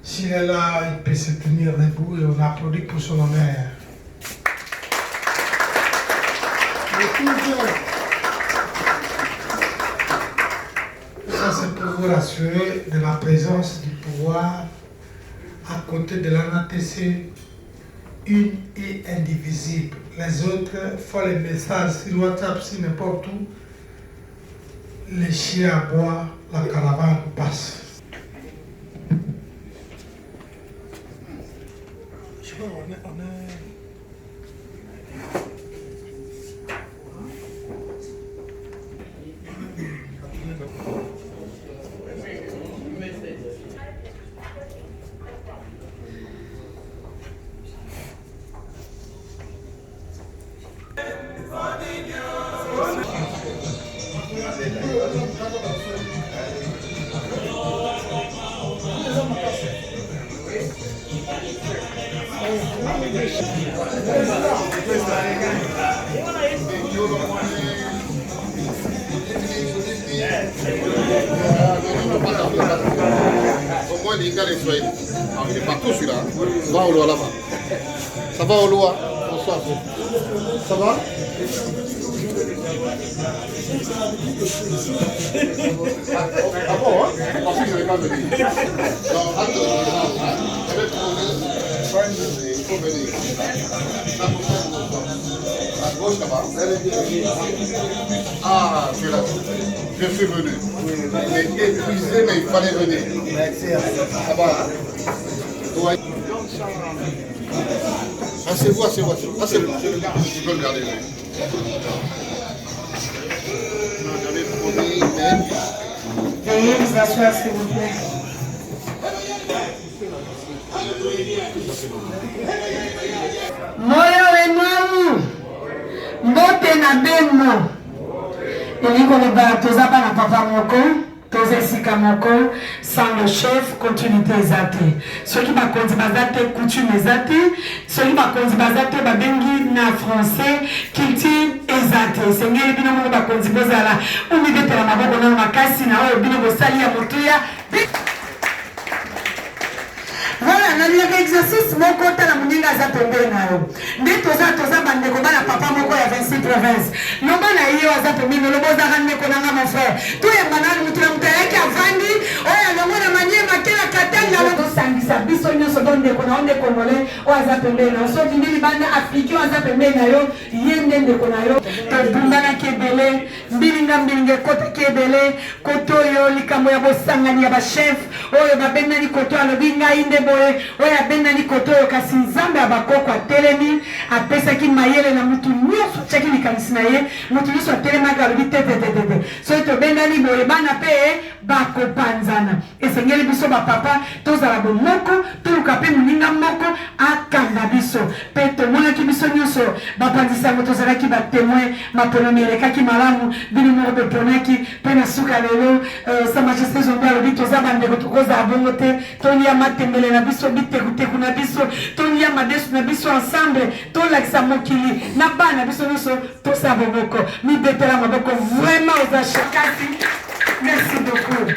S'il est là, il peut se tenir debout et on applaudit pour son honneur. Ça, c'est pour vous rassurer de la présence du pouvoir à côté de l'ANATC, une et indivisible. Les autres font les messages sur WhatsApp, sur n'importe où. Les chiens aboient, la caravane passe. Je vois, on est... Au moins, les gars, les soignés. Il est partout celui-là. Ça va au loin là-bas. Ça va au loin. Bonsoir. Ça va? Ah bon, hein? Je pensais que je n'avais pas venu. Non, je vais trouver. Il faut venir. À gauche là-bas. Ah, tu es là. Je suis venu. Il est épuisé, mais il fallait venir. Ça va, hein? Ouais. Asseyez-vous, asseyez-vous, asseyez-vous. Asseyez-vous. Je peux le garder. J'avais promis, mais... Veuillez vous asseoir, s'il vous plaît. Moyo wenu mbote na beno elingo loba toza bana papa moko toza esika moko sans le chef continuité eza te soki bakonzi baza te coutume eza te soki bakonzi baza te babengi na français culture eza te esengeli bino moko bakonzi bozala omibetela maboko nano makasi na oyo bino bosali ya motuya. Voilà, na liaka exercice moko tala muninga aza pembeni na yo. Nde toza bandeko bana papa moko ya 26 province. Loba na yo aza pembeni lobo za ndeko nanga mon frère. To ya banani mutu na mutayaki avandi, oya longo na manyema kila katanga lo sangisa biso nyonso donde ko na onde kongole o aza pembeni na so vindili bana afriki o aza pembeni na yo yende ndeko na yo. To bundana kebele, mbilinga kota kebele, koto yo likambo ya bosangani ya ba chef, oyo babenda ni koto alobinga inde oya benda ni koto yo kasi nzambe abakoko atelemi apesaki mayele na mutu nyonso tiaki likanisi na ye mutu nyonso atelemaki alobi tetetetete soki tobendani boye bana mpe bakopanzana esengeli biso bapapa tozala bomoko toluka mpe moninga moko akanga biso mpe tomonaki biso nyonso bapanzisi yango tozalaki batemoin maponomi elekaki malamu bino moko beponaki mpe na suka lelo sa majesté zombi alobi toza bandeko tokozala bongo te tolia matembele na biso bitekuteku na biso tolia madesu na biso ensemble tolakisa mokili na bana biso nyonso tosala boboko mibetela maboko vraiment oza shakasi. Merci beaucoup.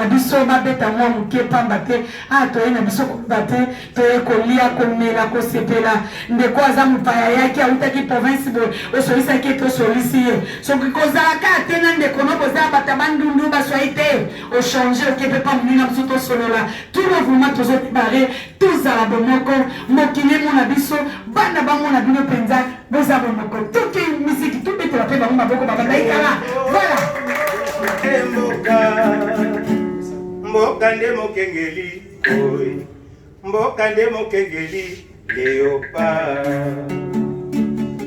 Biso babeta mwa muke pamba te toye na biso koba te toye kolia komela kosepela ndeko aza mopaya yaki autaki province boye osolisaki ete osolisi ye soki kozalaka te na ndeko no bozala bata bandundu baswai te ochange okepe pa moninga biso tosolola tout le mouvement tozopibare tozala bomoko mokili emona biso bana bamona bino mpenza boza bomoko toke misiki tobetela mpe bango maboko babadaikala voilà. Mboka nde mokengeli oy mboka nde mokengeli leopa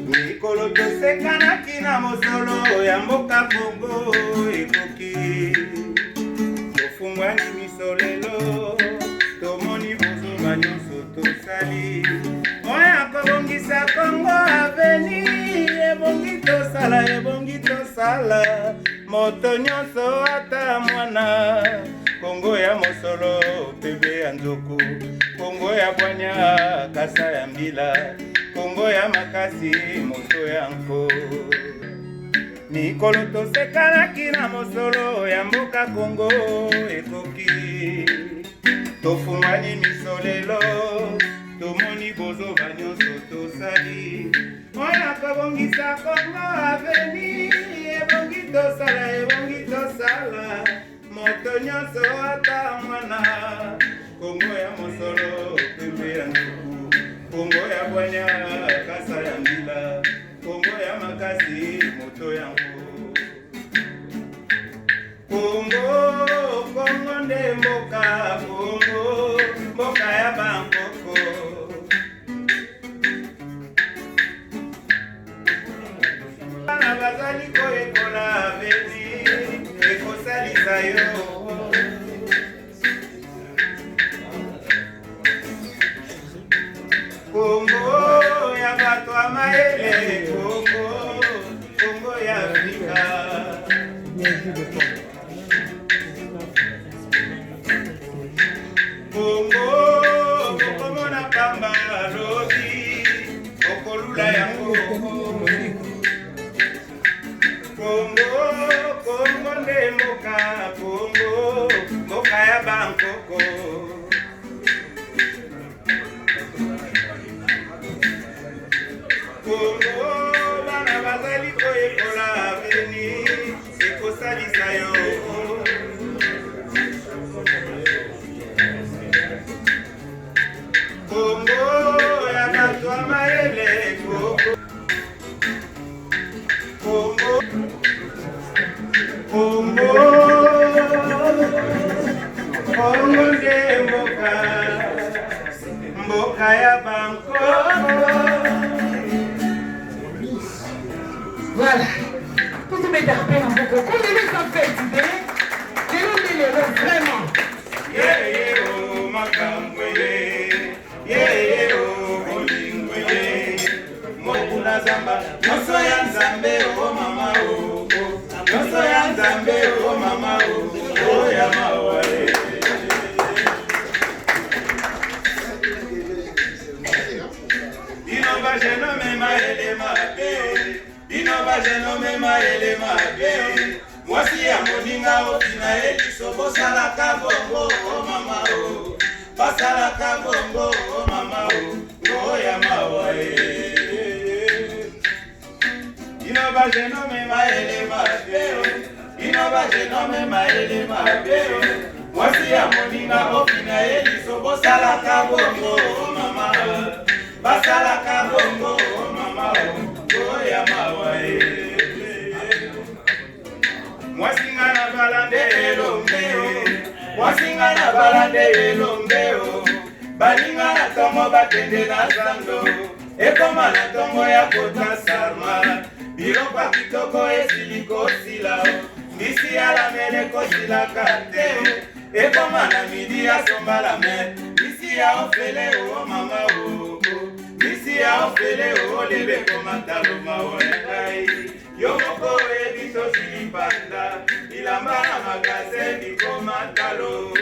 mikolo tosekanaki na mosolo ya mboka Kongo ekoki tofungwani miso lelo tomoni bozonga nyonso tosali oya kobongisa Kongo aveni ebongi tosala moto nyonso ata mwana Kongo ya mosolo pebe ya nzoku Kongo ya bwanya kasa ya mbila Kongo ya makasi moto ya nko mikolo tosekanaki na mosolo ya mboka Kongo ekoki tofungani misolelo tomoni bozoba nyonso tosali oya kobongisa Kongo aveni ebongi tosala moto nyonso ata mwana Kongo ya mosolo pembe ya nzuku Kongo ya bwanya kasa ya mbila Kongo ya makasi moto yango Kongo nde mboka Kongo mboka ya bankoko bana bazali koyekola aveni ekosalisa yo Kongo ya bato ya mayele Kongo ya Afrika Kongo kokomona pamba lobi okolula yango Kongo nde mboka Kongo mboka ya bankoko Kongo bana bazali koyekola aveni ekosalisa yo Kongo ya bato ya mayele Kongo nde mboka ya bankoko. Voilà. Tout le monde a fait un peu. Quand les gens fait idée, c'est l'homme vraiment. Oh makambwele, oh olingwele, mokuna zamba, noso ya nzambe oh mama oh, noso ya nzambe oh mama oh ya mawae. Dino ba jeno me maele mabe, dino ba jeno me maele mabe. Mwasi ya moninga otina eliso bosalaka bongo oh mama oh, basalaka bongo oh mama oh ya mawae. Dino ba jeno me maele mabe, dino ba jeno me maele mabe. Mwasi ya moninga otina eliso bosalaka bongo oh mama oh, basalaka bongo oh mama oh ya mawae. Mwasinga na balande elongeo, balinga na tomo bakende na zando, ekoma na tomo ya kota sarma, biloko ya kitoko esili kosila, mbisi ya la mele kosila kate, ekoma na midi ya somba la me, mbisi ya ofele o mama o, mbisi ya ofele o lebe komatalo maonekai. Yomoko ebito silipanda, ilamba na magaze bikomatalo,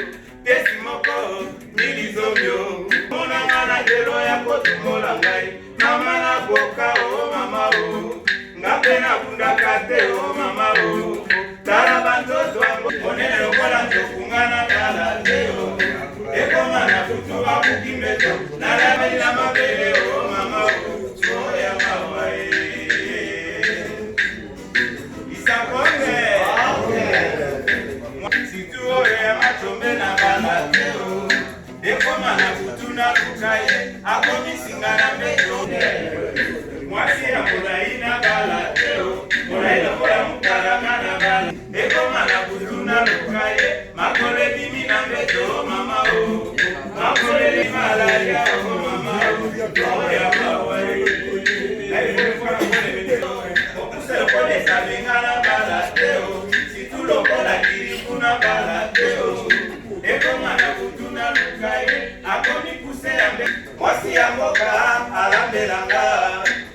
tesi moko nilizomyo, mona ngana jelo ya kotumola ngai, mama na boka o mama o, ngape na bunda kate o mama o, tara bantoto wangu, monene lokola ntokungana dala leo, ekoma na kutu wa kukimbeto, nalame na mabele o mama o, ya mawae. Situo ya machombe na balateo, ekoma na kutuna lukaye, akomi singana mbeto. Mwasi ya mulai na balateo, mulai na kola mukarama na bala, ekoma na kutuna lukaye, makole dimi na mbeto mama o, makole di malaria o mama o, ya mawae. Okusele kone sabingana balateo, situlokola kirikuna balateo, ekoma na kutuna lukaye, akomi kuse ya mbe. Mwasi ya mboka alambelanga,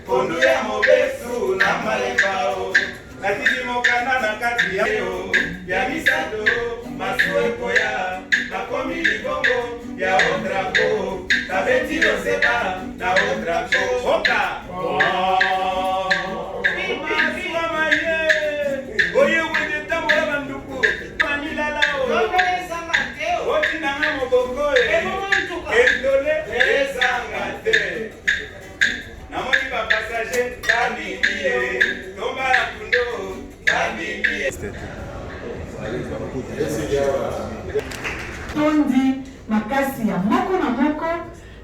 kondu ya mobesu na malembao, katili mokanda na kati ya yo, ya misato, masuwe koya, nakomi libongo ya odrako, kabeti loseba na odrako, oka! Oye wende tambola banduku manila lao otina ngamo bokoe tondi makasi ya moko na moko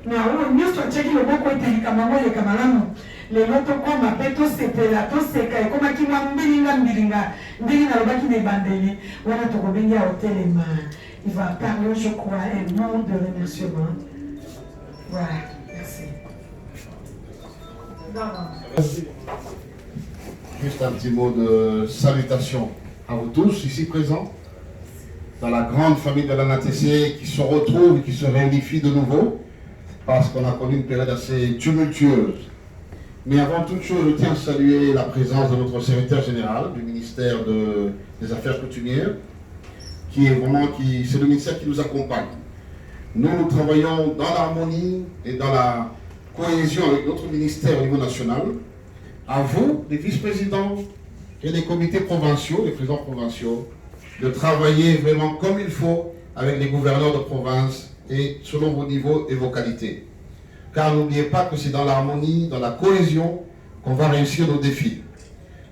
na oyo nyonso atiaki loboko ete likambo yango eleka malamu lelo tokoma mpe tosepela toseka ekomaki mwa mbilinga ndenge nalobaki na ebandeli wana tokobengi ya hotelema. Il va parler, je crois, un mot de remerciement. Voilà, merci. Juste un petit mot de salutation à vous tous ici présents, dans la grande famille de l'ANATC qui se retrouve et qui se réunifie de nouveau, parce qu'on a connu une période assez tumultueuse. Mais avant toute chose, je tiens à saluer la présence de notre secrétaire général du ministère des Affaires coutumières, qui est vraiment, c'est le ministère qui nous accompagne. Nous travaillons dans l'harmonie et dans la cohésion avec notre ministère au niveau national. À vous, les vice-présidents et les comités provinciaux, les présidents provinciaux, de travailler vraiment comme il faut avec les gouverneurs de province et selon vos niveaux et vos qualités. Car n'oubliez pas que c'est dans l'harmonie, dans la cohésion qu'on va réussir nos défis.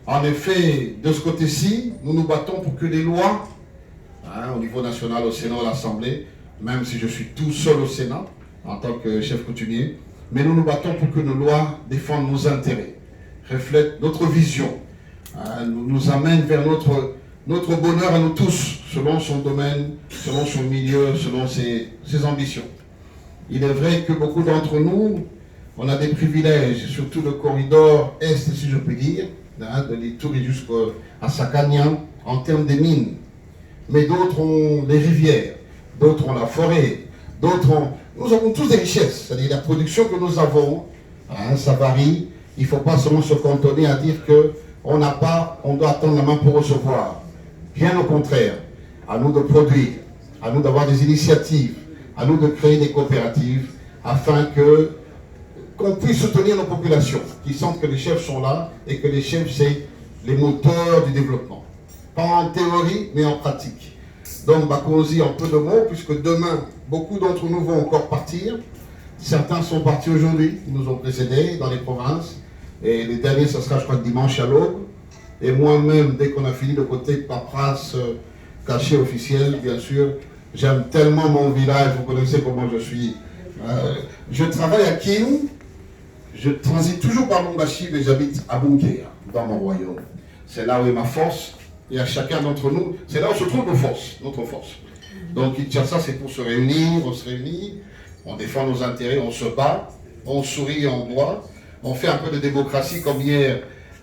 En effet, de ce côté-ci, nous nous battons pour que les lois, au niveau national, au Sénat, à l'Assemblée, même si je suis tout seul au Sénat, en tant que chef coutumier, mais nous nous battons pour que nos lois défendent nos intérêts, reflètent notre vision, nous amènent vers notre bonheur à nous tous, selon son domaine, selon son milieu, selon ses ambitions. Il est vrai que beaucoup d'entre nous, on a des privilèges, surtout le corridor Est, si je puis dire, de l'Ituri jusqu'à Sakagnan, en termes des mines. Mais d'autres ont les rivières, d'autres ont la forêt, d'autres ont... Nous avons tous des richesses, c'est-à-dire la production que nous avons, ça varie. Il ne faut pas seulement se cantonner à dire qu'on n'a pas, on doit attendre la main pour recevoir. Bien au contraire, à nous de produire, à nous d'avoir des initiatives, à nous de créer des coopératives, afin qu'on puisse soutenir nos populations, qui sentent que les chefs sont là, et que les chefs, c'est les moteurs du développement. Pas en théorie, mais en pratique. Donc, Bakonzi, en peu de mots, puisque demain, beaucoup d'entre nous vont encore partir. Certains sont partis aujourd'hui, ils nous ont précédés dans les provinces. Et les derniers, ce sera, je crois, dimanche à l'aube. Et moi-même, dès qu'on a fini le côté paperasse caché officiel, bien sûr, j'aime tellement mon village, vous connaissez comment je suis. Je travaille à Kin, je transite toujours par Lombashi, mais j'habite à Bunker, dans mon royaume. C'est là où est ma force. Et à chacun d'entre nous, c'est là où se trouve nos forces, notre force. Donc Kinshasa, c'est pour se réunir, on se réunit, on défend nos intérêts, on se bat, on sourit, on boit, on fait un peu de démocratie comme hier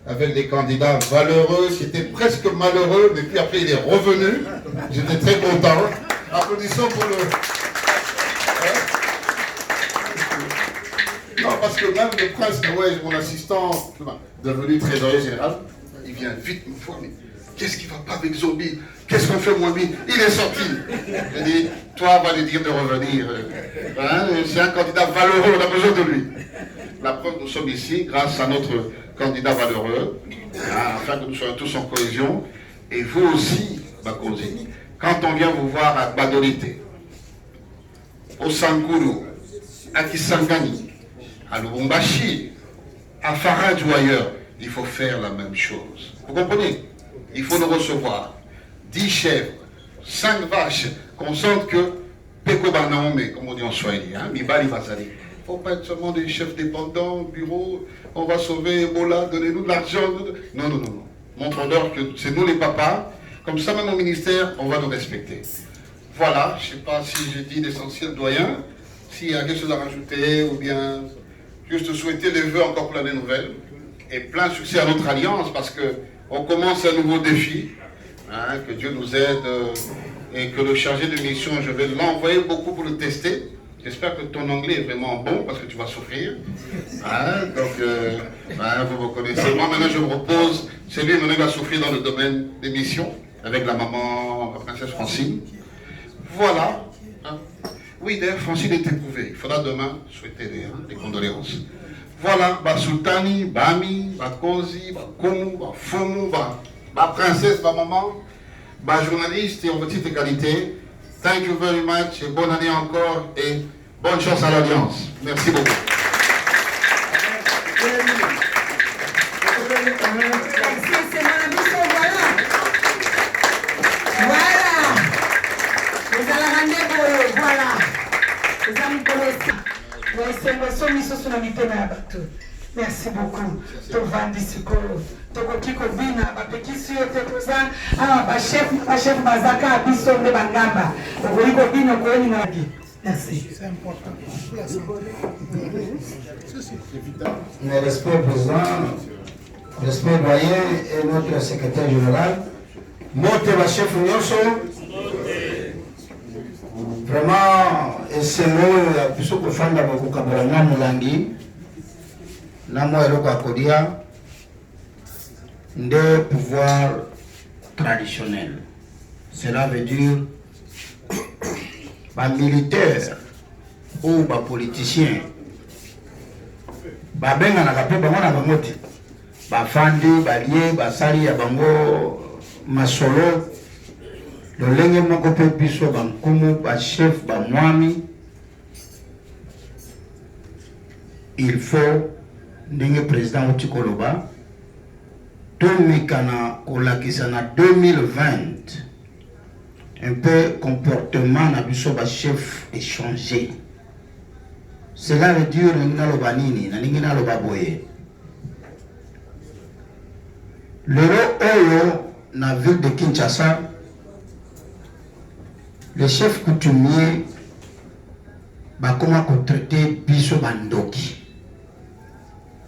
avec des candidats valeureux, qui étaient presque malheureux, mais puis après il est revenu. J'étais très content. Applaudissons pour le... Non, parce que même le prince Nawaj, mon assistant, devenu trésorier général, il vient vite me voir, mais qu'est-ce qui ne va pas avec Zombie? Qu'est-ce qu'on fait, moi, lui? Il est sorti. Je dis, toi, va lui dire de revenir. C'est un candidat valeureux, on a besoin de lui. La preuve, nous sommes ici grâce à notre candidat valeureux, afin que nous soyons tous en cohésion. Et vous aussi, Bakonzi, quand on vient vous voir à Badolité, au Sankuru, à Kisangani, à Lubumbashi, à Farad ou ailleurs, il faut faire la même chose. Vous comprenez? Il faut nous recevoir 10 chèvres, 5 vaches, qu'on sente que Peko Banaome, comme on dit en Swahili, Mibali Vazali. Il ne faut pas être seulement des chefs dépendants, bureau, on va sauver Ebola, donnez-nous de l'argent. Non, non, non, non. Montrons-leur que c'est nous les papas, comme ça même au ministère, on va nous respecter. Voilà, je ne sais pas si j'ai dit l'essentiel, doyen, s'il y a quelque chose à rajouter, ou bien juste souhaiter les vœux encore pour l'année nouvelle, et plein succès à notre alliance, parce que on commence un nouveau défi, que Dieu nous aide, et que le chargé de mission, je vais l'envoyer beaucoup pour le tester. J'espère que ton anglais est vraiment bon, parce que tu vas souffrir. Vous me connaissez. Moi, maintenant, je me repose. C'est lui, maintenant, qui va souffrir dans le domaine des missions, avec la maman, la princesse Francine. Voilà. Oui, d'ailleurs, Francine est éprouvée. Il faudra demain souhaiter des condoléances. Voilà, Sultani, Bami, Kozi, Komu, Fumu, princesse, maman, journaliste et en petite qualité. Thank you very much et bonne année encore et bonne chance à l'Alliance. Merci beaucoup. Voilà. esengo misusu na mitema ya bato. Merci beaucoup. Tovandi sikolo. Tokoki kobina bapekisi yo te toza bachef bazaka biso nde bangamba. Okoki kobina koyelinga baki. Merci. C'est important. Mes respects président, respect doyen et notre secrétaire général. Mote ba chef nyonso. Vraiment, c'est moi qui suis fan de beaucoup de Moulangui. Namo eloko akodia de pouvoir traditionnel. Cela veut dire les militaires ou les politiciens. Les benga na kape bango na bangoti. Ba fandi, ba lié, ba sali ya bango masolo. Lolenge moko pe biso bankumu ba chef ba mwami. Il faut ndenge président Otikoloba tomikana kolakisa na 2020 un peu comportement na biso ba chef échangé. Cela veut dire ngaloba nini na ningi naloba boye. Lelo oyo na ville de Kinshasa, le chef coutumier va comment traiter biso bandoki.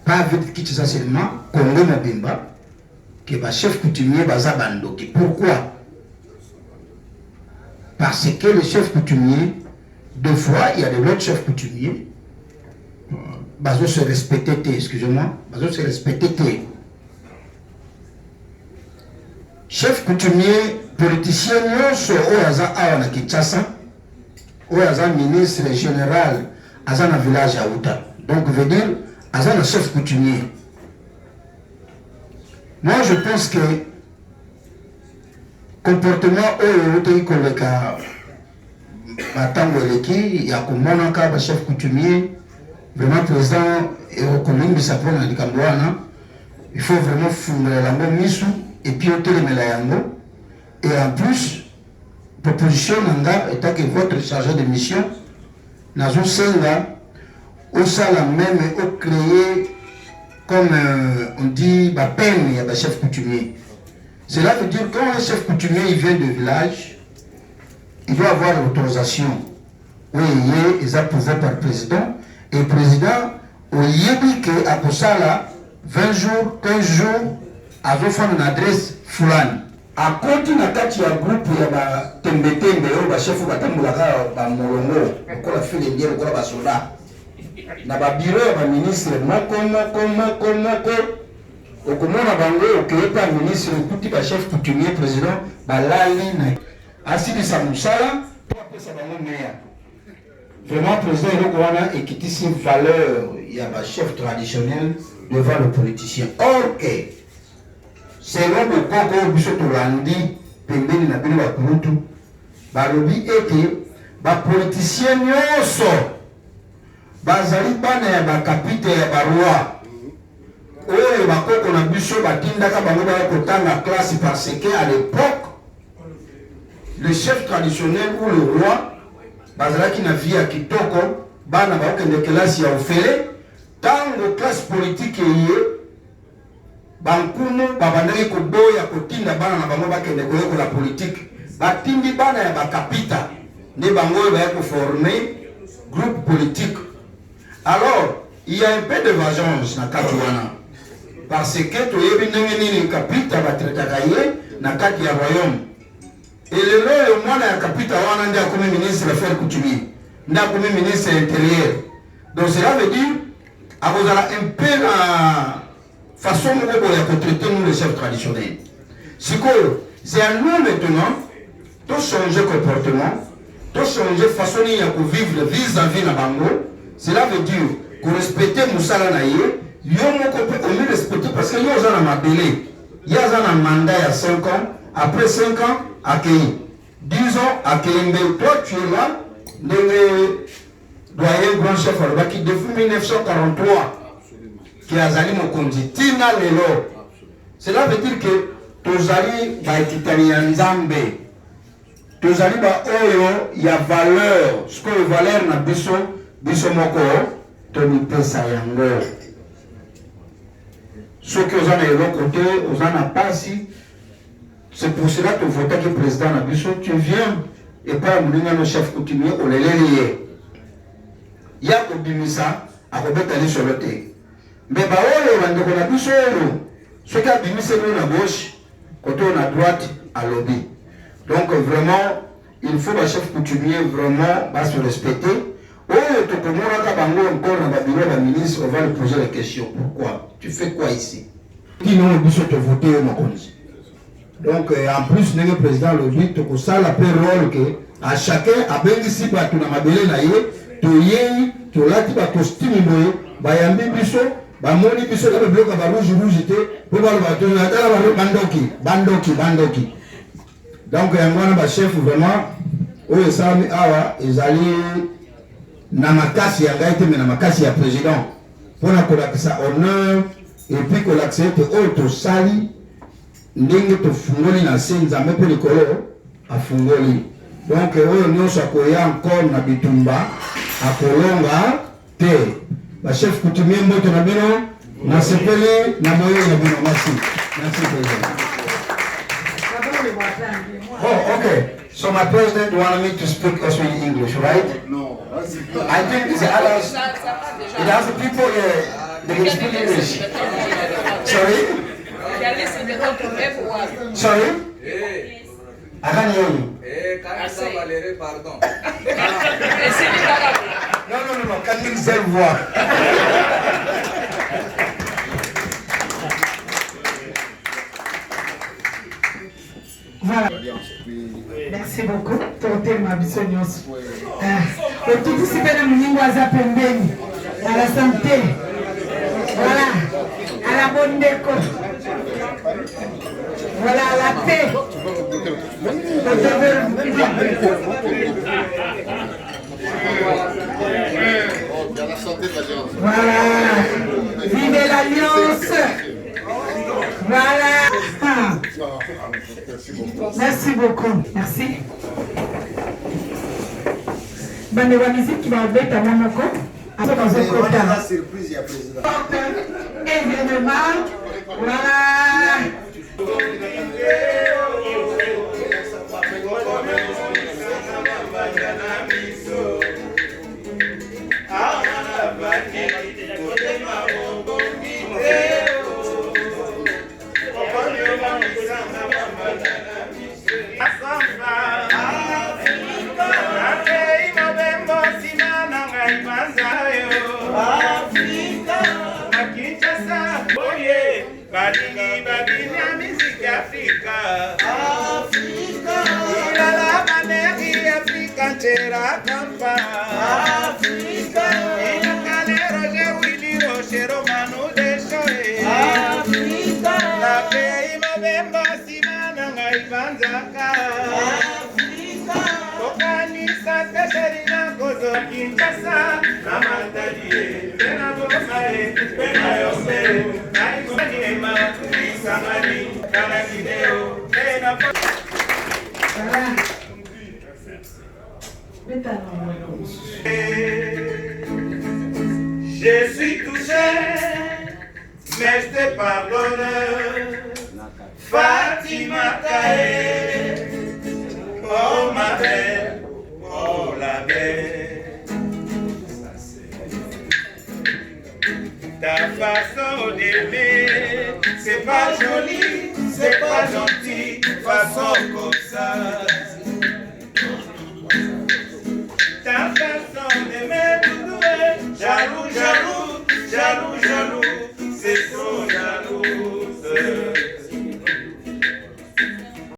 Pas vite Kinshasa seulement, Congo Mobimba, que le chef coutumier baza bandoki. Pourquoi? Parce que le chef coutumier, deux fois, il y a de l'autre chef coutumier, bazo se respecter, excusez-moi, bazo se respecter. Chef coutumier, politicien, nyonso oyaza awa na Kinshasa, oyaza ministre général, aza na village à Outa. Donc, veut dire, aza na chef coutumier. Moi, je pense que comportement oyo oteyi koleka batango eleki ya komonaka ba chef coutumier, vraiment président ekokolimbisa mpona likambo wana, il faut vraiment fungola yango misu et puis otelemela yango. Et en plus, proposition nanga état que votre chargé de mission nazo senga au sala même au créer comme on dit ba peine ya ba chef coutumier. Cela veut dire que quand un chef coutumier il vient de village, il doit avoir l'autorisation. Oui, il est approuvé par le président et le président il dit que à Kosala 20 jours, 15 jours avant faire une adresse fulani. À côté na kati ya groupe ya ba tembe yo ba chef ba tambulaka ba molongo ko la file ndiye ko ba soldat na ba bureau ya ba ministre moko okomona bango okepa ministre kuti ba chef coutumier président balali na asidi sa musala pour apesa bango meya. Vraiment président eloko wana ekitisi valeur ya ba chef traditionnel devant le politicien. Or que selon le Congo biso tolandi pembeni na bino bakurutu balobi ete bapoliticien nyonso bazali bana ya bakapite ya baroi oyo bakoko na biso batindaka bango baya kotanga classe parce que à l'époque le chef traditionnel ou le roi bazalaki na vie ya kitoko bana bakokende classe ya ofele tango classe politique eye bankumu babandaki koboya kotinda bana na bango bakende koyekola politique batindi bana ya bakapita nde bango oyo baya koformer groupe politique. Alors il y a un peu de vengeance na kati wana parce que toyebi ndenge nini kapita batretaka ye na kati ya royaume et lelo oyo mwana ya kapita wana nde akomi ministre des affaires coutumières nde akomi ministre intérieur. Donc cela veut dire akozala un peu na façon de traiter nous les chefs traditionnels. C'est à nous maintenant de changer comportement, de changer façon de vivre vis-à-vis de Bango. Cela veut dire que respecter Moussala Naye, on mieux respecter parce qu'il y a un délai. Il y a un mandat il y a 5 ans, après 5 ans, accueilli. 10 ans, accueilli. Toi, tu es là, le doyen grand chef qui depuis 1943. Qui a zali mokonzi tina lelo. Cela veut dire que tozali ba ekitani nzambe tozali ba oyo ya valeur ce que valeur na biso moko tomipesa yango. Ceux qui ont de côté, aux en passé, c'est pour cela que voter le président Nabiso, tu viens et pas le chef coutumier au lélé. Il y a que Bimisa à remettre aller sur le thé. Mais Baolo, Nabiso, ceux qui ont Bimisa à gauche, côté on a droite à lobby. Donc vraiment, il faut le chef coutumier vraiment se respecter. Oh, tu peux encore dans le bureau du ministre, on va lui poser la question. Pourquoi? Tu fais quoi ici? Qui n'ont pas te voter au Makonzi. Donc, en plus, le président le dit que ça a peu rôle que à chacun, à bien ici, tu as ma belle naïe, tu y tu l'as dit, tu stimules, bayambi biso, bamoni biso, le bloc à rouge, pour voir le bandoki. Donc, il y a un chef vraiment, où ils sont ils allaient. Na makasi ya ngaite mais na makasi ya président pour na kolakisa honneur et puis kolakisa te auto sali ndenge to fungoli na senza mepe likolo afungoli donc oyo nyonso akoya encore na bitumba akolonga te ba chef coutumier mboto na bino na sepeli na moyo na bino merci président. Oh, okay. So my president wanted me to speak also in English, right? No. I think the others, it has the people here, they can speak English. Sorry? Sorry? I can't hear you. Pardon. No. Can you say what? Voilà. Merci beaucoup. Torté ma bisognos. Tout ici dans le niveau à la santé. Voilà. À la bonne déco. Voilà, à la paix. Voilà. Vive l'alliance. Voilà. Merci beaucoup. Merci. Bande wa musique qui va mettre à Mamoko. Après dans un côté. Surprise, il y a président. Événement. Voilà. Badini badini ya miziki Afrika Afrika Ilala banegi Afrika Nchera kampa Afrika Inakale roje wili roche romanu deshoe Afrika Lape imabemba simana ngaibanzaka Afrika Kokanisa tesherina kozo Kinshasa Namatadie Pena bomae Pena yose Je suis touché, mais je te pardonne. Fatima Kaé, oh ma belle, oh la belle. Ta façon d'aimer, c'est pas joli, c'est pas gentil, façon comme ça.